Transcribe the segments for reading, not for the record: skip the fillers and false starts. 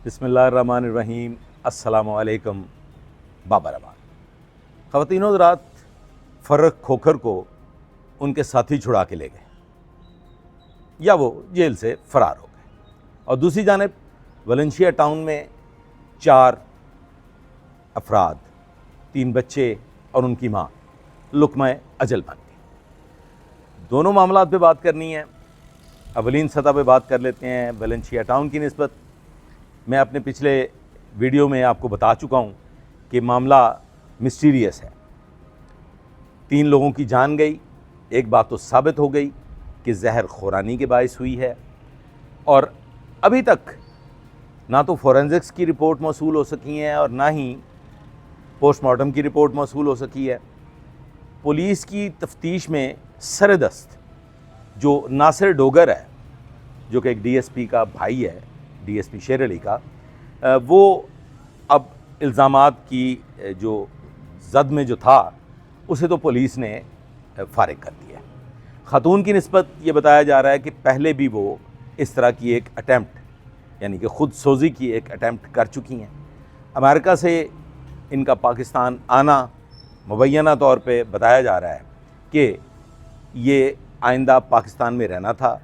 بسم اللہ الرحمن الرحیم۔ السلام علیکم بابا رحمان۔ خواتین و حضرات، فرق کھوکھر کو ان کے ساتھی چھڑا کے لے گئے یا وہ جیل سے فرار ہو گئے، اور دوسری جانب ویلنسیا ٹاؤن میں 4 افراد، 3 بچے اور ان کی ماں لقمہ اجل بن گئی۔ دونوں معاملات پہ بات کرنی ہے۔ اولین سطح پہ بات کر لیتے ہیں ویلنسیا ٹاؤن کی نسبت۔ میں اپنے پچھلے ویڈیو میں آپ کو بتا چکا ہوں کہ معاملہ مسٹیریس ہے۔ 3 لوگوں کی جان گئی۔ ایک بات تو ثابت ہو گئی کہ زہر خورانی کے باعث ہوئی ہے، اور ابھی تک نہ تو فورینزکس کی رپورٹ موصول ہو سکی ہے اور نہ ہی پوسٹ مارٹم کی رپورٹ موصول ہو سکی ہے۔ پولیس کی تفتیش میں سردست جو ناصر ڈوگر ہے، جو کہ ایک ڈی ایس پی کا بھائی ہے، ڈی ایس پی شیر علی کا، وہ اب الزامات کی جو زد میں جو تھا اسے تو پولیس نے فارغ کر دیا ہے۔ خاتون کی نسبت یہ بتایا جا رہا ہے کہ پہلے بھی وہ اس طرح کی ایک اٹیمپٹ، یعنی کہ خود سوزی کی ایک اٹیمپٹ کر چکی ہیں۔ امریکہ سے ان کا پاکستان آنا مبینہ طور پہ بتایا جا رہا ہے کہ یہ آئندہ پاکستان میں رہنا تھا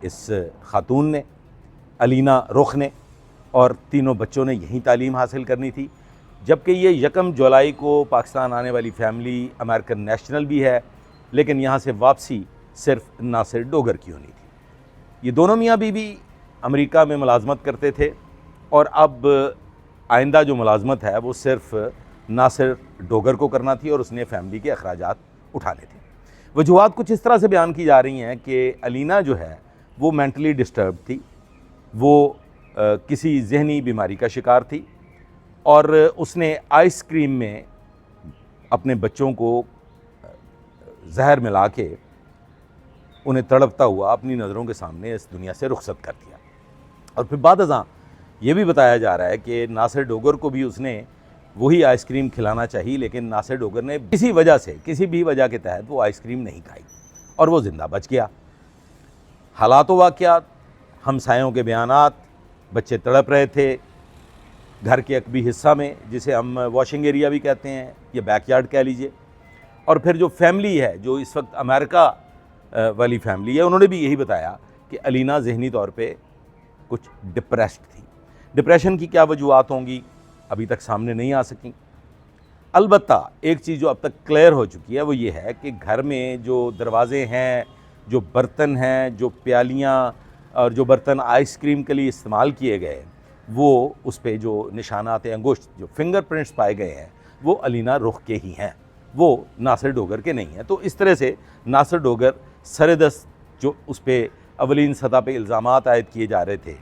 اس خاتون نے، علینا رخ نے، اور تینوں بچوں نے یہیں تعلیم حاصل کرنی تھی، جبکہ یہ 1 جولائی کو پاکستان آنے والی فیملی امریکن نیشنل بھی ہے، لیکن یہاں سے واپسی صرف ناصر ڈوگر کی ہونی تھی۔ یہ دونوں میاں بیوی امریکہ میں ملازمت کرتے تھے، اور اب آئندہ جو ملازمت ہے وہ صرف ناصر ڈوگر کو کرنا تھی، اور اس نے فیملی کے اخراجات اٹھانے تھے۔ وجوہات کچھ اس طرح سے بیان کی جا رہی ہیں کہ علینا جو ہے وہ مینٹلی ڈسٹرب تھی، وہ کسی ذہنی بیماری کا شکار تھی، اور اس نے آئس کریم میں اپنے بچوں کو زہر ملا کے انہیں تڑپتا ہوا اپنی نظروں کے سامنے اس دنیا سے رخصت کر دیا۔ اور پھر بعد ازاں یہ بھی بتایا جا رہا ہے کہ ناصر ڈوگر کو بھی اس نے وہی آئس کریم کھلانا چاہیے، لیکن ناصر ڈوگر نے کسی وجہ سے، کسی بھی وجہ کے تحت وہ آئس کریم نہیں کھائی، اور وہ زندہ بچ گیا۔ حالات و واقعات، ہمسایوں کے بیانات، بچے تڑپ رہے تھے گھر کے عقبی حصہ میں، جسے ہم واشنگ ایریا بھی کہتے ہیں یا بیک یارڈ کہہ لیجئے، اور پھر جو فیملی ہے، جو اس وقت امریکہ والی فیملی ہے، انہوں نے بھی یہی بتایا کہ علینا ذہنی طور پہ کچھ ڈپریسڈ تھی۔ ڈپریشن کی کیا وجوہات ہوں گی ابھی تک سامنے نہیں آ سکیں۔ البتہ ایک چیز جو اب تک کلیئر ہو چکی ہے وہ یہ ہے کہ گھر میں جو دروازے ہیں، جو برتن ہیں، جو پیالیاں اور جو برتن آئس کریم کے لیے استعمال کیے گئے، وہ اس پہ جو نشانات انگشت، جو فنگر پرنٹس پائے گئے ہیں، وہ علینا رخ کے ہی ہیں، وہ ناصر ڈوگر کے نہیں ہیں۔ تو اس طرح سے ناصر ڈوگر سردست جو اس پہ اولین سطح پہ الزامات عائد کیے جا رہے تھے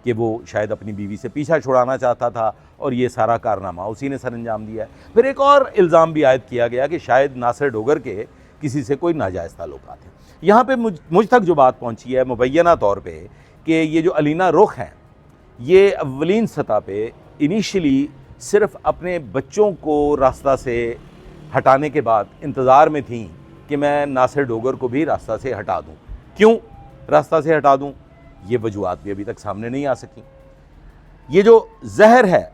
کہ وہ شاید اپنی بیوی سے پیچھا چھڑانا چاہتا تھا، اور یہ سارا کارنامہ اسی نے سر انجام دیا ہے۔ پھر ایک اور الزام بھی عائد کیا گیا کہ شاید ناصر ڈوگر کے کسی سے کوئی ناجائز تعلقات ہیں۔ یہاں پہ مجھ تک جو بات پہنچی ہے مبینہ طور پہ کہ یہ جو علینا رخ ہیں، یہ اولین سطح پہ انیشلی صرف اپنے بچوں کو راستہ سے ہٹانے کے بعد انتظار میں تھیں کہ میں ناصر ڈوگر کو بھی راستہ سے ہٹا دوں۔ کیوں راستہ سے ہٹا دوں، یہ وجوہات بھی ابھی تک سامنے نہیں آ سکیں۔ یہ جو زہر ہے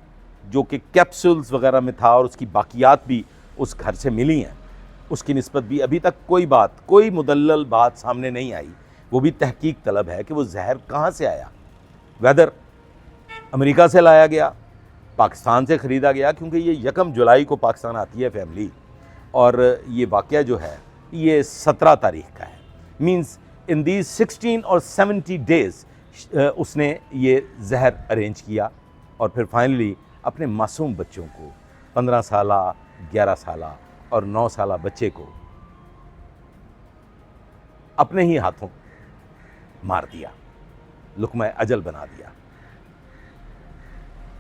جو کہ کیپسولز وغیرہ میں تھا، اور اس کی باقیات بھی اس گھر سے ملی ہیں، اس کی نسبت بھی ابھی تک کوئی مدلل بات سامنے نہیں آئی۔ وہ بھی تحقیق طلب ہے کہ وہ زہر کہاں سے آیا، ویدر امریکہ سے لایا گیا، پاکستان سے خریدا گیا، کیونکہ یہ 1 جولائی کو پاکستان آتی ہے فیملی، اور یہ واقعہ جو ہے یہ 17 تاریخ کا ہے۔ مینز ان دیز 16 اور 70 ڈیز اس نے یہ زہر ارینج کیا، اور پھر فائنلی اپنے معصوم بچوں کو، 15 سالہ، 11 سالہ اور 9 سالہ بچے کو اپنے ہی ہاتھوں مار دیا، لقمہ اجل بنا دیا۔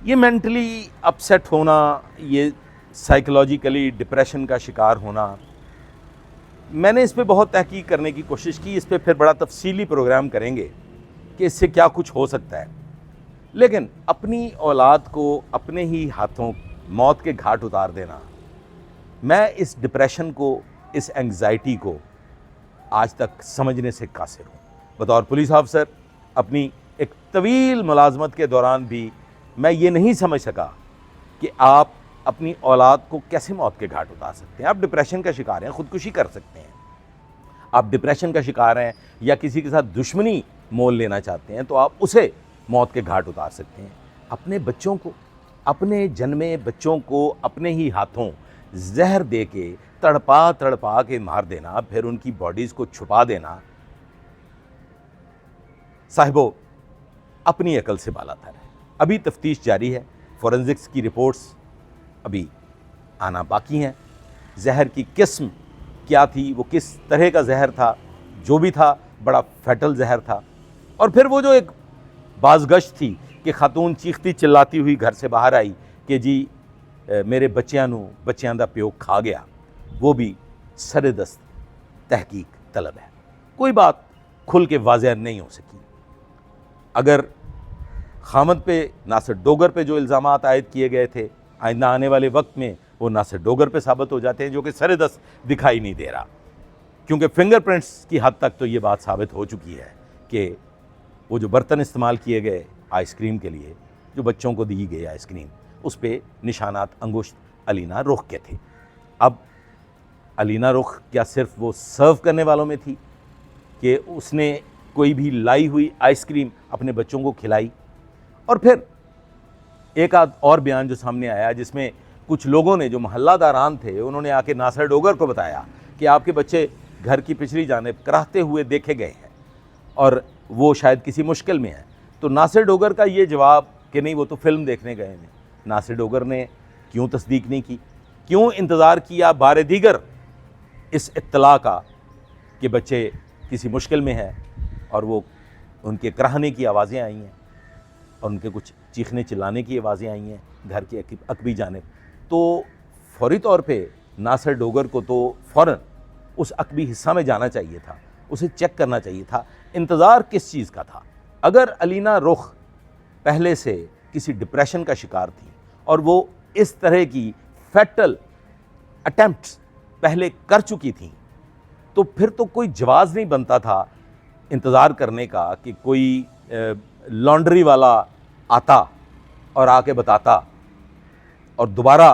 یہ مینٹلی اپسیٹ ہونا، یہ سائیکولوجیکلی ڈپریشن کا شکار ہونا، میں نے اس پہ بہت تحقیق کرنے کی کوشش کی، اس پہ پھر بڑا تفصیلی پروگرام کریں گے کہ اس سے کیا کچھ ہو سکتا ہے، لیکن اپنی اولاد کو اپنے ہی ہاتھوں موت کے گھاٹ اتار دینا، میں اس ڈپریشن کو، اس انگزائٹی کو آج تک سمجھنے سے قاصر ہوں۔ بطور پولیس آفیسر اپنی ایک طویل ملازمت کے دوران بھی میں یہ نہیں سمجھ سکا کہ آپ اپنی اولاد کو کیسے موت کے گھاٹ اتار سکتے ہیں. آپ ڈپریشن کا شکار ہیں, خودکشی کر سکتے ہیں. آپ ڈپریشن کا شکار ہیں یا کسی کے ساتھ دشمنی مول لینا چاہتے ہیں تو آپ اسے موت کے گھاٹ اتار سکتے ہیں. اپنے بچوں کو, اپنے جنمے بچوں کو اپنے ہی ہاتھوں زہر دے کے تڑپا کے مار دینا, پھر ان کی باڈیز کو چھپا دینا, صاحبو اپنی عقل سے بالا تر ہے. ابھی تفتیش جاری ہے, فورنزکس کی رپورٹس ابھی آنا باقی ہیں. زہر کی قسم کیا تھی, وہ کس طرح کا زہر تھا, جو بھی تھا بڑا فیٹل زہر تھا. اور پھر وہ جو ایک بازگشت تھی کہ خاتون چیختی چلاتی ہوئی گھر سے باہر آئی کہ جی میرے بچیاں دا پیو کھا گیا, وہ بھی سر دست تحقیق طلب ہے. کوئی بات کھل کے واضح نہیں ہو سکی. اگر خامد پہ, ناصر ڈوگر پہ جو الزامات عائد کیے گئے تھے, آئندہ آنے والے وقت میں وہ ناصر ڈوگر پہ ثابت ہو جاتے ہیں, جو کہ سر دست دکھائی نہیں دے رہا, کیونکہ فنگر پرنٹس کی حد تک تو یہ بات ثابت ہو چکی ہے کہ وہ جو برتن استعمال کیے گئے آئس کریم کے لیے, جو بچوں کو دی گئی آئس کریم, اس پہ نشانات انگشت علینا رخ کے تھے. اب علینا رخ کیا صرف وہ سرو کرنے والوں میں تھی کہ اس نے کوئی بھی لائی ہوئی آئس کریم اپنے بچوں کو کھلائی؟ اور پھر ایک آدھ اور بیان جو سامنے آیا جس میں کچھ لوگوں نے, جو محلہ داران تھے, انہوں نے آ کے ناصر ڈوگر کو بتایا کہ آپ کے بچے گھر کی پچھلی جانب کراہتے ہوئے دیکھے گئے ہیں اور وہ شاید کسی مشکل میں ہیں. تو ناصر ڈوگر کا یہ جواب کہ نہیں وہ تو فلم دیکھنے گئے ہیں. ناصر ڈوگر نے کیوں تصدیق نہیں کی, کیوں انتظار کیا بار دیگر اس اطلاع کا کہ بچے کسی مشکل میں ہیں, اور وہ ان کے کراہنے کی آوازیں آئی ہیں اور ان کے کچھ چیخنے چلانے کی آوازیں آئی ہیں گھر کی عقبی جانب. تو فوری طور پہ ناصر ڈوگر کو تو فوراً اس عقبی حصہ میں جانا چاہیے تھا, اسے چیک کرنا چاہیے تھا. انتظار کس چیز کا تھا؟ اگر علینا رخ پہلے سے کسی ڈپریشن کا شکار تھی اور وہ اس طرح کی فیٹل اٹیمپٹس پہلے کر چکی تھیں, تو پھر تو کوئی جواز نہیں بنتا تھا انتظار کرنے کا کہ کوئی لانڈری والا آتا اور آ کے بتاتا اور دوبارہ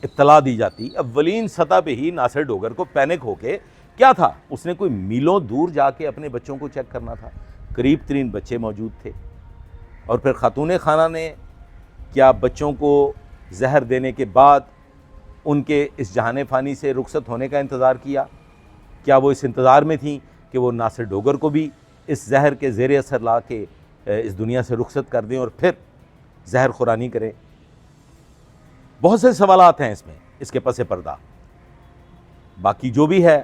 اطلاع دی جاتی. اولین سطح پہ ہی ناصر ڈوگر کو پینک ہو کے, کیا تھا اس نے کوئی میلوں دور جا کے اپنے بچوں کو چیک کرنا تھا. قریب ترین بچے موجود تھے, اور پھر خاتون خانہ نے کیا بچوں کو زہر دینے کے بعد ان کے اس جہان فانی سے رخصت ہونے کا انتظار کیا؟ کیا وہ اس انتظار میں تھیں کہ وہ ناصر ڈوگر کو بھی اس زہر کے زیر اثر لا کے اس دنیا سے رخصت کر دیں اور پھر زہر خورانی کریں؟ بہت سے سوالات ہیں اس میں, اس کے پس پردہ. باقی جو بھی ہے,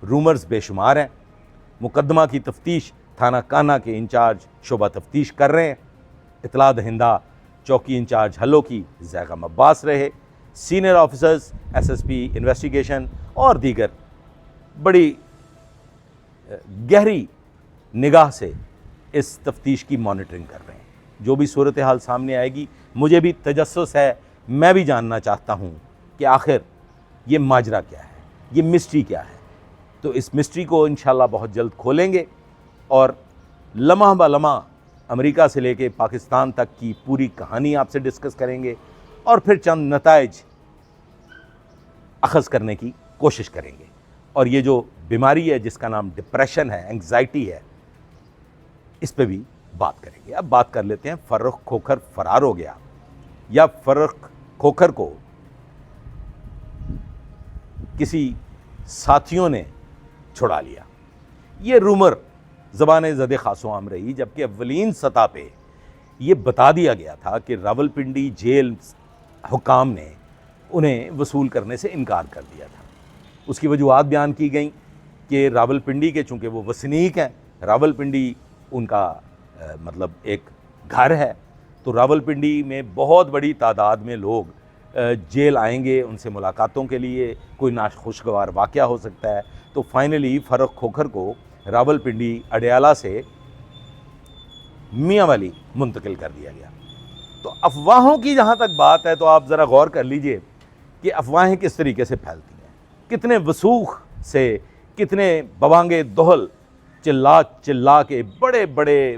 رومرز بے شمار ہیں. مقدمہ کی تفتیش تھانہ کانا کے انچارج شعبہ تفتیش کر رہے ہیں. اطلاع دہندہ چوکی انچارج حلو کی زیغم عباس رہے. Senior officers S P investigation اور دیگر بڑی گہری نگاہ سے اس تفتیش کی مانیٹرنگ کر رہے ہیں. جو بھی صورتحال سامنے آئے گی, مجھے بھی تجسس ہے, میں بھی جاننا چاہتا ہوں کہ آخر یہ ماجرا کیا ہے, یہ مسٹری کیا ہے. تو اس مسٹری کو انشاءاللہ بہت جلد کھولیں گے اور لمحہ بہ لمحہ امریکہ سے لے کے پاکستان تک کی پوری کہانی آپ سے ڈسکس کریں گے, اور پھر چند نتائج اخذ کرنے کی کوشش کریں گے. اور یہ جو بیماری ہے جس کا نام ڈپریشن ہے, انگزائٹی ہے, اس پہ بھی بات کریں گے. اب بات کر لیتے ہیں فرخ کھوکھر فرار ہو گیا یا فرخ کھوکھر کو کسی ساتھیوں نے چھڑا لیا. یہ رومر زبان زد خاص و عام رہی, جبکہ اولین سطح پہ یہ بتا دیا گیا تھا کہ راولپنڈی جیل حکام نے انہیں وصول کرنے سے انکار کر دیا تھا. اس کی وجوہات بیان کی گئیں کہ راولپنڈی کے چونکہ وہ وسنیک ہیں, راولپنڈی ان کا مطلب ایک گھر ہے, تو راولپنڈی میں بہت بڑی تعداد میں لوگ جیل آئیں گے ان سے ملاقاتوں کے لیے, کوئی ناخوشگوار واقعہ ہو سکتا ہے. تو فائنلی فرخ کھوکھر کو راولپنڈی اڈیالہ سے میاں والی منتقل کر دیا گیا. تو افواہوں کی جہاں تک بات ہے تو آپ ذرا غور کر لیجئے کہ افواہیں کس طریقے سے پھیلتی ہیں, کتنے وسوخ سے, کتنے بوانگے دہل چلا چلا کے بڑے بڑے